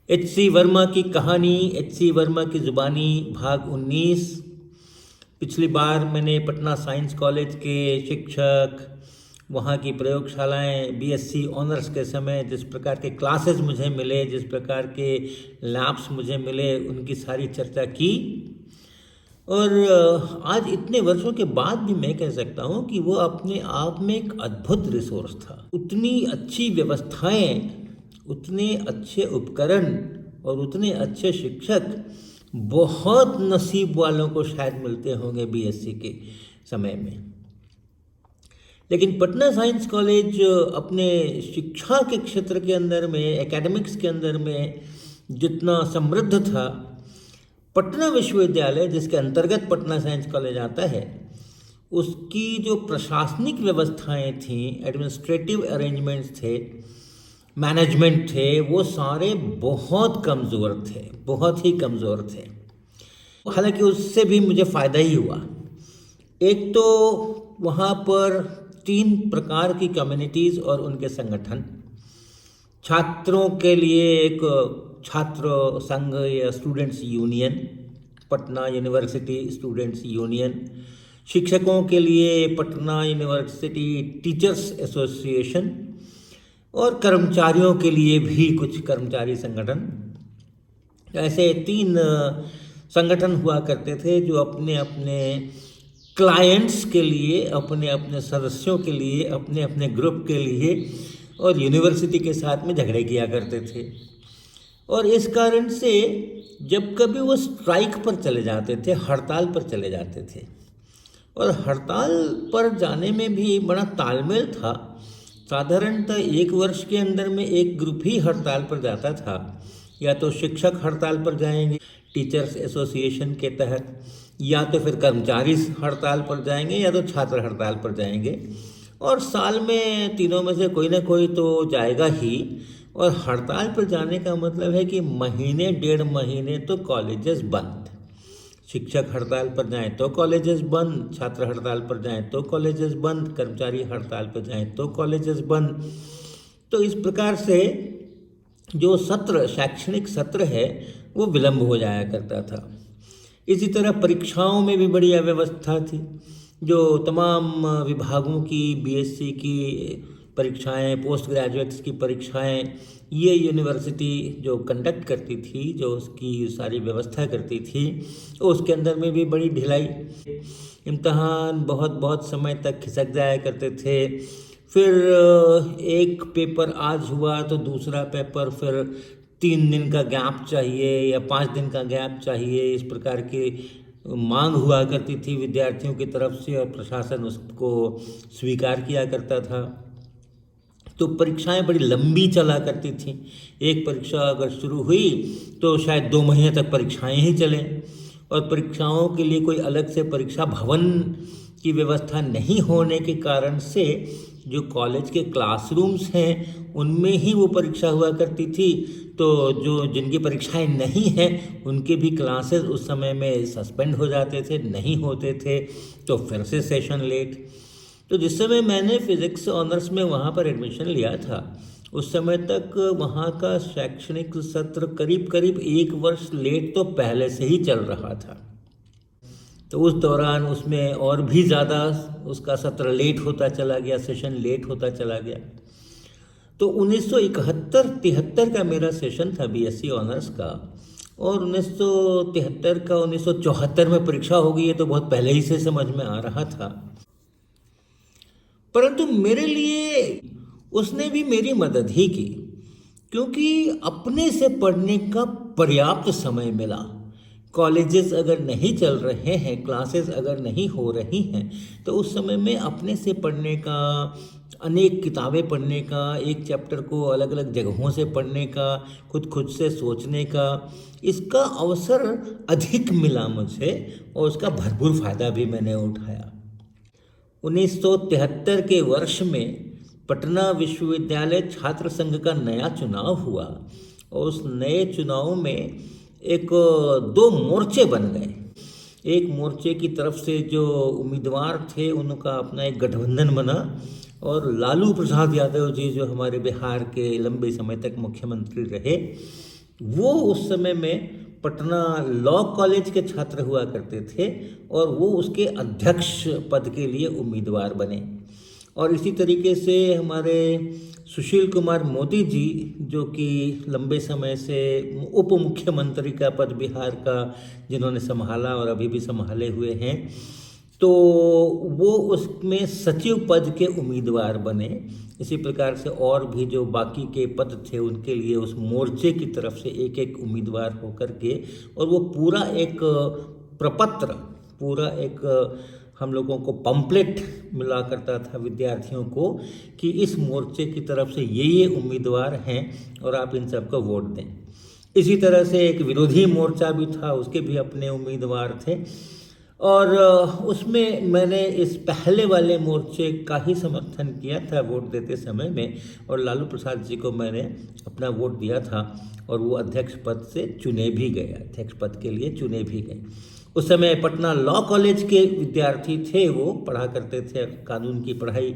एच.सी. वर्मा की कहानी, एच.सी. वर्मा की ज़ुबानी, भाग 19। पिछली बार मैंने पटना साइंस कॉलेज के शिक्षक, वहाँ की प्रयोगशालाएं, बीएससी ऑनर्स के समय जिस प्रकार के क्लासेस मुझे मिले, जिस प्रकार के लैब्स मुझे मिले, उनकी सारी चर्चा की। और आज इतने वर्षों के बाद भी मैं कह सकता हूँ कि वो अपने आप में एक अद्भुत रिसोर्स था। उतनी अच्छी व्यवस्थाएं, उतने अच्छे उपकरण और उतने अच्छे शिक्षक बहुत नसीब वालों को शायद मिलते होंगे बीएससी के समय में। लेकिन पटना साइंस कॉलेज अपने शिक्षा के क्षेत्र के अंदर में, एकेडमिक्स के अंदर में जितना समृद्ध था, पटना विश्वविद्यालय जिसके अंतर्गत पटना साइंस कॉलेज आता है, उसकी जो प्रशासनिक व्यवस्थाएं थीं, एडमिनिस्ट्रेटिव अरेंजमेंट्स थे, मैनेजमेंट थे, वो सारे बहुत कमज़ोर थे, बहुत ही कमज़ोर थे। हालांकि उससे भी मुझे फ़ायदा ही हुआ। एक तो वहाँ पर 3 प्रकार की कम्युनिटीज़ और उनके संगठन, छात्रों के लिए एक छात्र संघ या students union, Patna university students union, शिक्षकों के लिए पटना यूनिवर्सिटी टीचर्स एसोसिएशन, और कर्मचारियों के लिए भी कुछ कर्मचारी संगठन। ऐसे 3 संगठन हुआ करते थे जो अपने अपने क्लाइंट्स के लिए, अपने अपने सदस्यों के लिए, अपने अपने ग्रुप के लिए और यूनिवर्सिटी के साथ में झगड़े किया करते थे। और इस कारण से जब कभी वो स्ट्राइक पर चले जाते थे, हड़ताल पर चले जाते थे, और हड़ताल पर जाने में भी बड़ा तालमेल था। साधारणतः 1 वर्ष के अंदर में एक ग्रुप ही हड़ताल पर जाता था। या तो शिक्षक हड़ताल पर जाएंगे टीचर्स एसोसिएशन के तहत, या तो फिर कर्मचारी हड़ताल पर जाएंगे, या तो छात्र हड़ताल पर जाएंगे। और साल में तीनों में से कोई ना कोई तो जाएगा ही। और हड़ताल पर जाने का मतलब है कि महीने 1.5 महीने तो कॉलेजेस बंद। शिक्षक हड़ताल पर जाएं तो कॉलेजेस बंद, छात्र हड़ताल पर जाएं तो कॉलेजेस बंद, कर्मचारी हड़ताल पर जाएं तो कॉलेजेस बंद। तो इस प्रकार से जो सत्र, शैक्षणिक सत्र है, वो विलम्ब हो जाया करता था। इसी तरह परीक्षाओं में भी बड़ी अव्यवस्था थी। जो तमाम विभागों की बीएससी की परीक्षाएं, पोस्ट ग्रेजुएट्स की परीक्षाएं, ये यूनिवर्सिटी जो कंडक्ट करती थी, जो उसकी सारी व्यवस्था करती थी, उसके अंदर में भी बड़ी ढिलाई। इम्तहान बहुत बहुत समय तक खिसक जाया करते थे। फिर एक पेपर आज हुआ तो दूसरा पेपर फिर 3 दिन का गैप चाहिए या 5 दिन का गैप चाहिए, इस प्रकार की मांग हुआ करती थी विद्यार्थियों की तरफ से, और प्रशासन उसको स्वीकार किया करता था। तो परीक्षाएं बड़ी लंबी चला करती थी। एक परीक्षा अगर शुरू हुई तो शायद 2 महीने तक परीक्षाएं ही चलें। और परीक्षाओं के लिए कोई अलग से परीक्षा भवन की व्यवस्था नहीं होने के कारण से जो कॉलेज के क्लासरूम्स हैं उनमें ही वो परीक्षा हुआ करती थी। तो जो जिनकी परीक्षाएं नहीं हैं उनके भी क्लासेस उस समय में सस्पेंड हो जाते थे, नहीं होते थे, तो फिर से सेशन लेट। तो जिस समय मैंने फिज़िक्स ऑनर्स में वहाँ पर एडमिशन लिया था, उस समय तक वहाँ का शैक्षणिक सत्र करीब करीब 1 वर्ष लेट तो पहले से ही चल रहा था। तो उस दौरान उसमें और भी ज़्यादा उसका सत्र लेट होता चला गया, सेशन लेट होता चला गया। तो 1971-73 का मेरा सेशन था बीएससी ऑनर्स का, और 1973 का 1974 में परीक्षा हो गई है, तो बहुत पहले ही से समझ में आ रहा था। परंतु मेरे लिए उसने भी मेरी मदद ही की, क्योंकि अपने से पढ़ने का पर्याप्त समय मिला। कॉलेजेस अगर नहीं चल रहे हैं, क्लासेस अगर नहीं हो रही हैं, तो उस समय में अपने से पढ़ने का, अनेक किताबें पढ़ने का, एक चैप्टर को अलग अलग जगहों से पढ़ने का, खुद से सोचने का, इसका अवसर अधिक मिला मुझे, और उसका भरपूर फ़ायदा भी मैंने उठाया। 1973 के वर्ष में पटना विश्वविद्यालय छात्र संघ का नया चुनाव हुआ, और उस नए चुनाव में 2 मोर्चे बन गए। एक मोर्चे की तरफ से जो उम्मीदवार थे उनका अपना एक गठबंधन बना, और लालू प्रसाद यादव जी जो हमारे बिहार के लंबे समय तक मुख्यमंत्री रहे, वो उस समय में पटना लॉ कॉलेज के छात्र हुआ करते थे और वो उसके अध्यक्ष पद के लिए उम्मीदवार बने। और इसी तरीके से हमारे सुशील कुमार मोदी जी, जो कि लंबे समय से उप मुख्यमंत्री का पद बिहार का जिन्होंने संभाला और अभी भी संभाले हुए हैं, तो वो उसमें सचिव पद के उम्मीदवार बने। इसी प्रकार से और भी जो बाकी के पद थे उनके लिए उस मोर्चे की तरफ से एक एक उम्मीदवार होकर के, और वो पूरा एक प्रपत्र, पूरा एक हम लोगों को पंपलेट मिला करता था विद्यार्थियों को कि इस मोर्चे की तरफ से ये उम्मीदवार हैं और आप इन सबको वोट दें। इसी तरह से एक विरोधी मोर्चा भी था, उसके भी अपने उम्मीदवार थे, और उसमें मैंने इस पहले वाले मोर्चे का ही समर्थन किया था वोट देते समय में, और लालू प्रसाद जी को मैंने अपना वोट दिया था और वो अध्यक्ष पद से चुने भी गए, अध्यक्ष पद के लिए चुने भी गए। उस समय पटना लॉ कॉलेज के विद्यार्थी थे, वो पढ़ा करते थे, कानून की पढ़ाई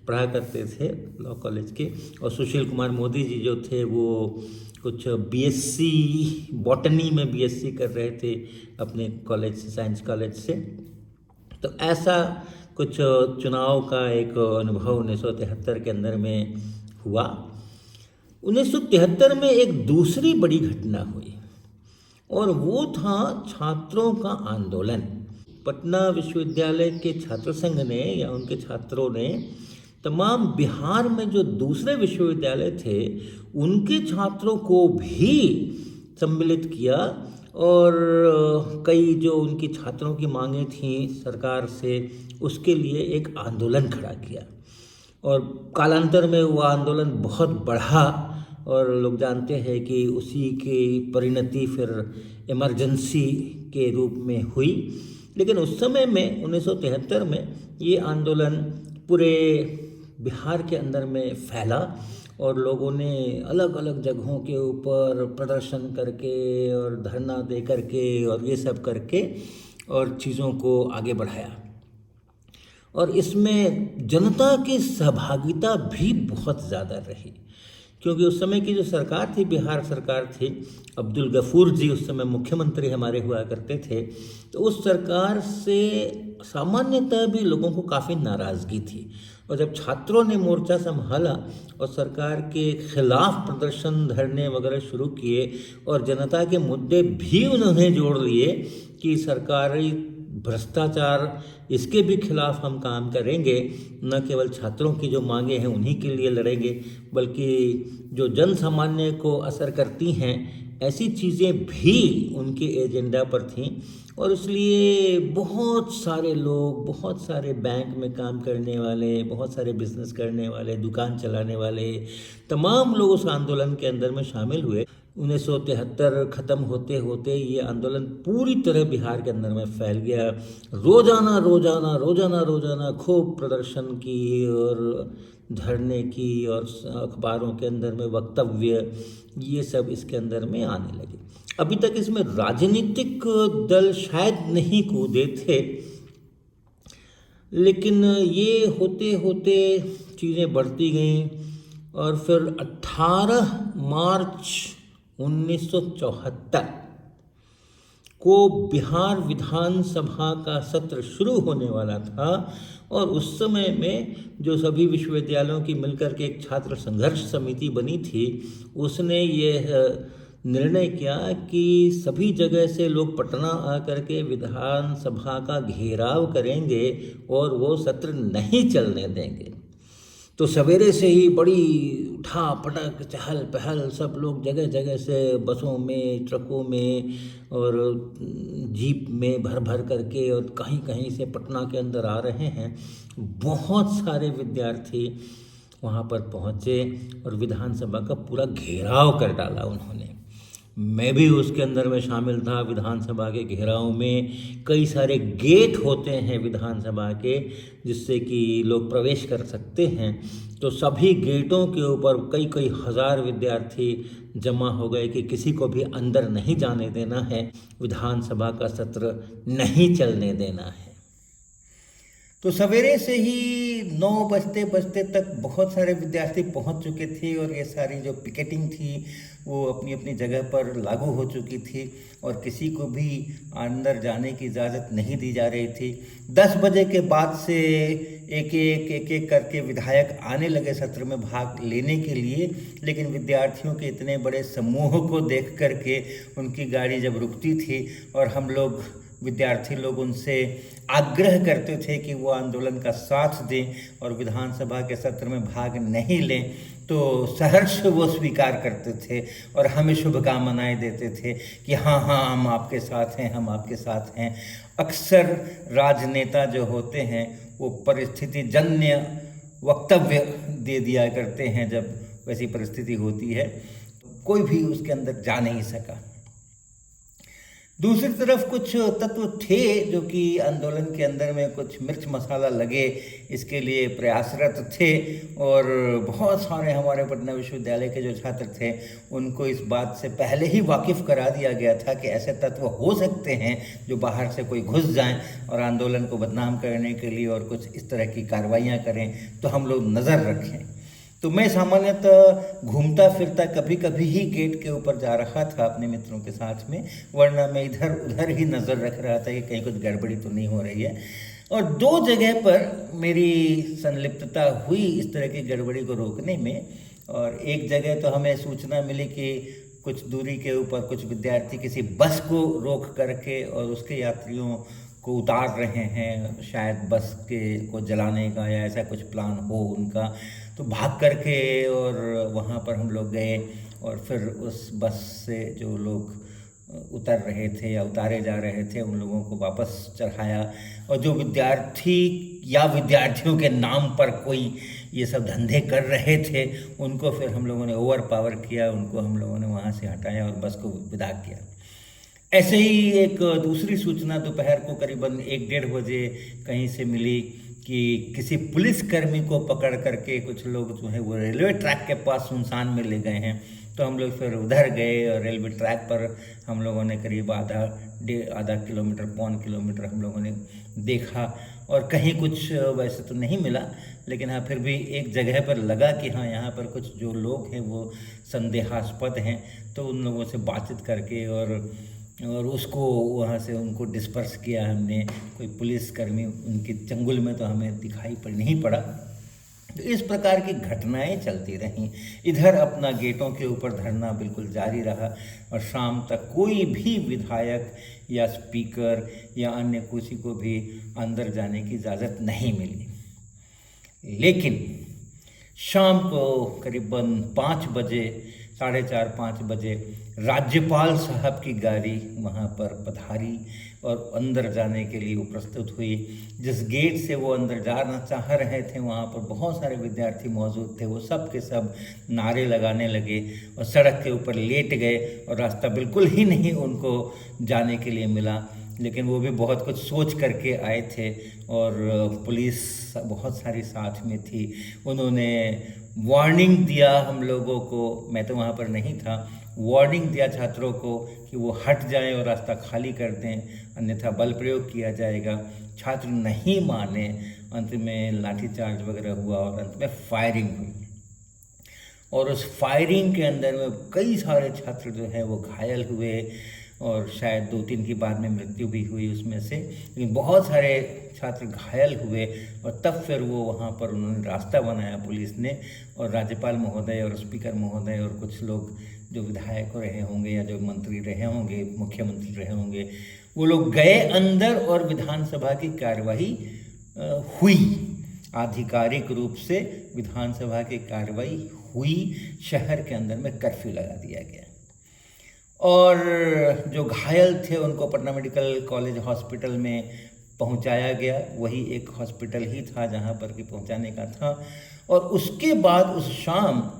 पढ़ा करते थे लॉ कॉलेज के। और सुशील कुमार मोदी जी जो थे वो कुछ बीएससी बॉटनी में बीएससी कर रहे थे अपने कॉलेज से, साइंस कॉलेज से। तो ऐसा कुछ चुनाव का एक अनुभव 1973 के अंदर में हुआ। 1973 में एक दूसरी बड़ी घटना हुई और वो था छात्रों का आंदोलन। पटना विश्वविद्यालय के छात्र संघ ने या उनके छात्रों ने तमाम बिहार में जो दूसरे विश्वविद्यालय थे उनके छात्रों को भी सम्मिलित किया और कई जो उनकी छात्रों की मांगें थीं सरकार से, उसके लिए एक आंदोलन खड़ा किया। और कालांतर में वो आंदोलन बहुत बढ़ा और लोग जानते हैं कि उसी की परिणति फिर इमरजेंसी के रूप में हुई। लेकिन उस समय में 1973 में ये आंदोलन पूरे बिहार के अंदर में फैला और लोगों ने अलग अलग जगहों के ऊपर प्रदर्शन करके और धरना दे करके और ये सब करके और चीज़ों को आगे बढ़ाया। और इसमें जनता की सहभागिता भी बहुत ज़्यादा रही, क्योंकि उस समय की जो सरकार थी, बिहार सरकार थी, अब्दुल गफूर जी उस समय मुख्यमंत्री हमारे हुआ करते थे, तो उस सरकार से सामान्यतः भी लोगों को काफ़ी नाराज़गी थी। और जब छात्रों ने मोर्चा संभाला और सरकार के खिलाफ प्रदर्शन, धरने वगैरह शुरू किए और जनता के मुद्दे भी उन्होंने जोड़ लिए कि सरकारी भ्रष्टाचार, इसके भी खिलाफ हम काम करेंगे, न केवल छात्रों की जो मांगे हैं उन्हीं के लिए लड़ेंगे, बल्कि जो जन सामान्य को असर करती हैं ऐसी चीज़ें भी उनके एजेंडा पर थीं। और इसलिए बहुत सारे लोग, बहुत सारे बैंक में काम करने वाले, बहुत सारे बिजनेस करने वाले, दुकान चलाने वाले, तमाम लोग उस आंदोलन के अंदर में शामिल हुए। 1973 ख़त्म होते होते ये आंदोलन पूरी तरह बिहार के अंदर में फैल गया। रोज़ाना रोज़ाना रोज़ाना रोज़ाना खूब प्रदर्शन की और धरने की और अखबारों के अंदर में वक्तव्य, ये सब इसके अंदर में आने लगे। अभी तक इसमें राजनीतिक दल शायद नहीं कूदे थे, लेकिन ये होते होते चीज़ें बढ़ती गईं और फिर 18 मार्च 1974 को बिहार विधानसभा का सत्र शुरू होने वाला था और उस समय में जो सभी विश्वविद्यालयों की मिलकर के एक छात्र संघर्ष समिति बनी थी, उसने ये निर्णय किया कि सभी जगह से लोग पटना आकर के विधानसभा का घेराव करेंगे और वो सत्र नहीं चलने देंगे। तो सवेरे से ही बड़ी उठा पटक चहल पहल, सब लोग जगह जगह से बसों में, ट्रकों में और जीप में भर भर करके और कहीं कहीं से पटना के अंदर आ रहे हैं। बहुत सारे विद्यार्थी वहाँ पर पहुँचे और विधानसभा का पूरा घेराव कर डाला उन्होंने। मैं भी उसके अंदर में शामिल था। विधानसभा के घेराव में कई सारे गेट होते हैं विधानसभा के, जिससे कि लोग प्रवेश कर सकते हैं। तो सभी गेटों के ऊपर कई कई हज़ार विद्यार्थी जमा हो गए कि किसी को भी अंदर नहीं जाने देना है, विधानसभा का सत्र नहीं चलने देना है। तो सवेरे से ही 9 बजते बजते तक बहुत सारे विद्यार्थी पहुंच चुके थे और ये सारी जो पिकेटिंग थी वो अपनी अपनी जगह पर लागू हो चुकी थी और किसी को भी अंदर जाने की इजाज़त नहीं दी जा रही थी। 10 बजे के बाद से एक एक करके विधायक आने लगे सत्र में भाग लेने के लिए, लेकिन विद्यार्थियों के इतने बड़े समूह को देख करके उनकी गाड़ी जब रुकती थी और हम लोग विद्यार्थी लोग उनसे आग्रह करते थे कि वो आंदोलन का साथ दें और विधानसभा के सत्र में भाग नहीं लें, तो सहर्ष वो स्वीकार करते थे और हमें शुभकामनाएं देते थे कि हाँ हाँ हम आपके साथ हैं, हम आपके साथ हैं। अक्सर राजनेता जो होते हैं वो परिस्थिति जन्य वक्तव्य दे दिया करते हैं जब वैसी परिस्थिति होती है, कोई भी उसके अंदर जा नहीं सका। दूसरी तरफ कुछ तत्व थे जो कि आंदोलन के अंदर में कुछ मिर्च मसाला लगे इसके लिए प्रयासरत थे और बहुत सारे हमारे पटना विश्वविद्यालय के जो छात्र थे उनको इस बात से पहले ही वाकिफ़ करा दिया गया था कि ऐसे तत्व हो सकते हैं जो बाहर से कोई घुस जाएं और आंदोलन को बदनाम करने के लिए और कुछ इस तरह की कार्रवाइयाँ करें, तो हम लोग नज़र रखें। तो मैं सामान्यतः घूमता फिरता कभी कभी ही गेट के ऊपर जा रहा था अपने मित्रों के साथ में, वरना मैं इधर उधर ही नज़र रख रहा था कि कहीं कुछ गड़बड़ी तो नहीं हो रही है। और 2 जगह पर मेरी संलिप्तता हुई इस तरह की गड़बड़ी को रोकने में, और एक जगह तो हमें सूचना मिली कि कुछ दूरी के ऊपर कुछ विद्यार्थी किसी बस को रोक करके और उसके यात्रियों को उतार रहे हैं, शायद बस को जलाने का या ऐसा कुछ प्लान हो उनका। तो भाग करके और वहाँ पर हम लोग गए और फिर उस बस से जो लोग उतर रहे थे या उतारे जा रहे थे उन लोगों को वापस चढ़ाया, और जो विद्यार्थी या विद्यार्थियों के नाम पर कोई ये सब धंधे कर रहे थे उनको फिर हम लोगों ने ओवर पावर किया, उनको हम लोगों ने वहाँ से हटाया और बस को विदा किया। ऐसे ही एक दूसरी सूचना दोपहर को करीबन 1-1:30 बजे कहीं से मिली कि किसी पुलिसकर्मी को पकड़ करके कुछ लोग जो है वो रेलवे ट्रैक के पास सुनसान में ले गए हैं। तो हम लोग फिर उधर गए और रेलवे ट्रैक पर हम लोगों ने करीब आधा किलोमीटर, पौन किलोमीटर हम लोगों ने देखा और कहीं कुछ वैसे तो नहीं मिला, लेकिन हाँ फिर भी एक जगह पर लगा कि हाँ यहाँ पर कुछ जो लोग हैं वो संदेहास्पद हैं। तो उन लोगों से बातचीत करके और उसको वहाँ से उनको डिस्पर्स किया हमने। कोई पुलिसकर्मी उनकी चंगुल में तो हमें दिखाई नहीं पड़ा। तो इस प्रकार की घटनाएं चलती रहीं। इधर अपना गेटों के ऊपर धरना बिल्कुल जारी रहा और शाम तक कोई भी विधायक या स्पीकर या अन्य किसी को भी अंदर जाने की इजाज़त नहीं मिली। लेकिन शाम को करीबन 5 बजे, 4:30-5 बजे राज्यपाल साहब की गाड़ी वहाँ पर पधारी और अंदर जाने के लिए वो प्रस्तुत हुई। जिस गेट से वो अंदर जाना चाह रहे थे वहाँ पर बहुत सारे विद्यार्थी मौजूद थे। वो सब के सब नारे लगाने लगे और सड़क के ऊपर लेट गए और रास्ता बिल्कुल ही नहीं उनको जाने के लिए मिला। लेकिन वो भी बहुत कुछ सोच करके आए थे और पुलिस बहुत सारी साथ में थी। उन्होंने वार्निंग दिया हम लोगों को, मैं तो वहाँ पर नहीं था, वार्निंग दिया छात्रों को कि वो हट जाएं और रास्ता खाली कर दें, अन्यथा बल प्रयोग किया जाएगा। छात्र नहीं माने, अंत में लाठीचार्ज वगैरह हुआ और अंत में फायरिंग हुई। और उस फायरिंग के अंदर में कई सारे छात्र जो है वो घायल हुए और शायद 2-3 की बाद में मृत्यु भी हुई उसमें से, लेकिन बहुत सारे छात्र घायल हुए। और तब फिर वो वहाँ पर उन्होंने रास्ता बनाया पुलिस ने, और राज्यपाल महोदय और स्पीकर महोदय और कुछ लोग जो विधायक रहे होंगे या जो मंत्री रहे होंगे, मुख्यमंत्री रहे होंगे, वो लोग गए अंदर और विधानसभा की कार्यवाही हुई। आधिकारिक रूप से विधानसभा की कार्रवाई हुई। शहर के अंदर में कर्फ्यू लगा दिया गया और जो घायल थे उनको पटना मेडिकल कॉलेज हॉस्पिटल में पहुंचाया गया। वही एक हॉस्पिटल ही था जहां पर कि पहुंचाने का था। और उसके बाद उस शाम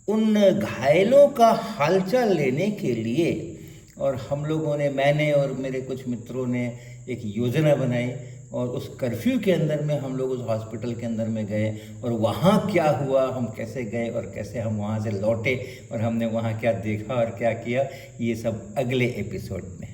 उन घायलों का हालचाल लेने के लिए और हम लोगों ने, मैंने और मेरे कुछ मित्रों ने एक योजना बनाई और उस कर्फ्यू के अंदर में हम लोग उस हॉस्पिटल के अंदर में गए और वहाँ क्या हुआ, हम कैसे गए और कैसे हम वहाँ से लौटे और हमने वहाँ क्या देखा और क्या किया, ये सब अगले एपिसोड में।